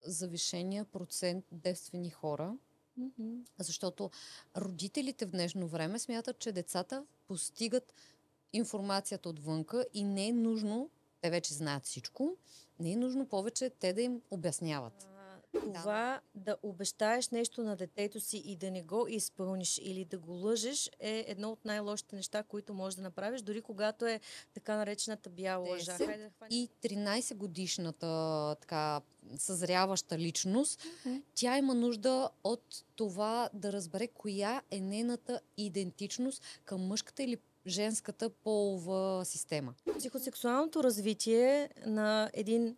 завишения процент девствени хора, защото родителите в днешно време смятат, че децата постигат информацията отвънка и не е нужно, те вече знаят всичко, не е нужно повече те да им обясняват. Това да обещаеш нещо на детето си и да не го изпълниш или да го лъжеш е едно от най-лошите неща, които можеш да направиш, дори когато е така наречената бяла лъжа. И 13 годишната така съзряваща личност, тя има нужда от това да разбере коя е нейната идентичност към мъжката или женската полова система. Психосексуалното развитие на един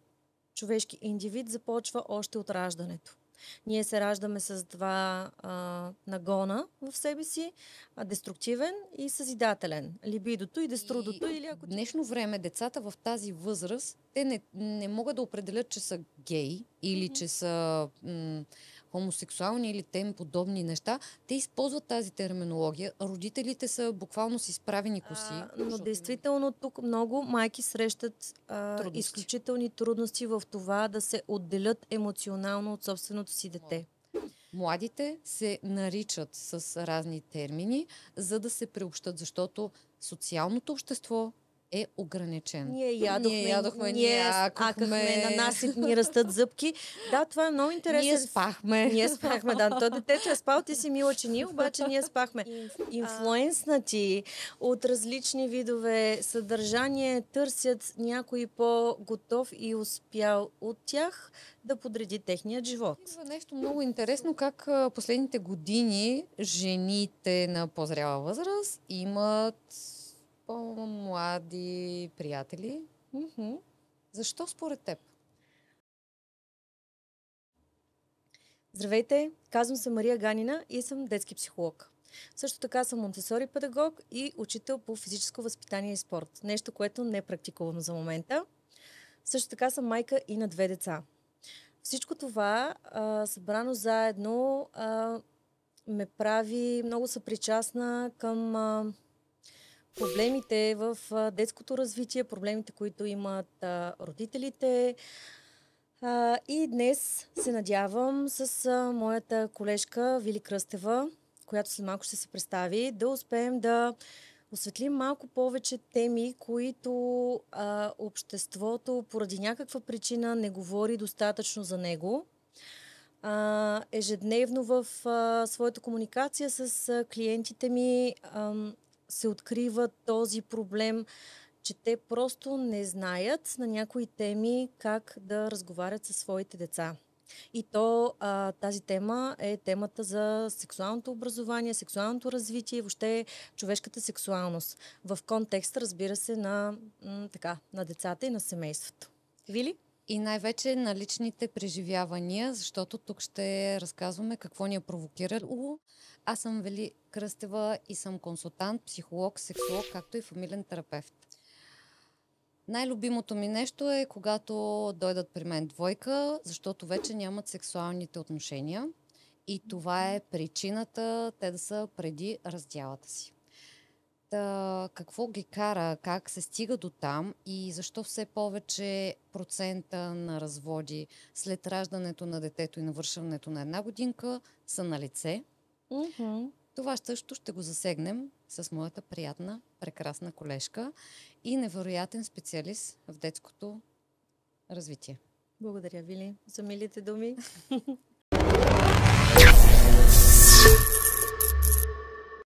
човешки индивид започва още от раждането. Ние се раждаме с два нагона в себе си, деструктивен и съзидателен. Либидото и деструдото. В днешно време децата в тази възраст, те не могат да определят, че са гей или че са хомосексуални или тем подобни неща. Те използват тази терминология. Родителите са буквално с изправени коси. Но действително тук много майки срещат изключителни трудности в това да се отделят емоционално от собственото си дете. Младите се наричат с разни термини, за да се приобщат, защото социалното общество е ограничен. Ние ядохме, ние акахме, на нас ни растат зъбки. Да, това е много интересно. Ние спахме, да. То детето е спал, ти си мила, че ние, обаче ние спахме. Инфлуенснати от различни видове съдържание търсят някой по-готов и успял от тях да подреди техният живот. Това е нещо много интересно, как последните години жените на по-зряла възраст имат по-млади приятели. Защо според теб? Здравейте, казвам се Мария Ганина и съм детски психолог. Също така съм монтесори педагог и учител по физическо възпитание и спорт. Нещо, което не е практикувано за момента. Също така съм майка и на 2 деца. Всичко това събрано заедно ме прави много съпричастна към проблемите в детското развитие, проблемите, които имат родителите. И днес се надявам с моята колежка Вили Кръстева, която след малко ще се представи, да успеем да осветлим малко повече теми, които обществото поради някаква причина не говори достатъчно за него. Ежедневно в своята комуникация с клиентите ми се открива този проблем, че те просто не знаят на някои теми как да разговарят със своите деца. И то тази тема е темата за сексуалното образование, сексуалното развитие, въобще човешката сексуалност. В контекста, разбира се, на децата и на семейството. Вили? И най-вече на личните преживявания, защото тук ще разказваме какво ни е провокирало. Аз съм Вили Кръстева и съм консултант, психолог, сексолог, както и фамилен терапевт. Най-любимото ми нещо е, когато дойдат при мен двойка, защото вече нямат сексуалните отношения. И това е причината те да са преди раздялата си. Какво ги кара, как се стига до там и защо все повече процента на разводи след раждането на детето и навършването на 1 годинка са на лице. Това също ще го засегнем с моята приятна, прекрасна колежка и невероятен специалист в детското развитие. Благодаря, Вили, за милите думи.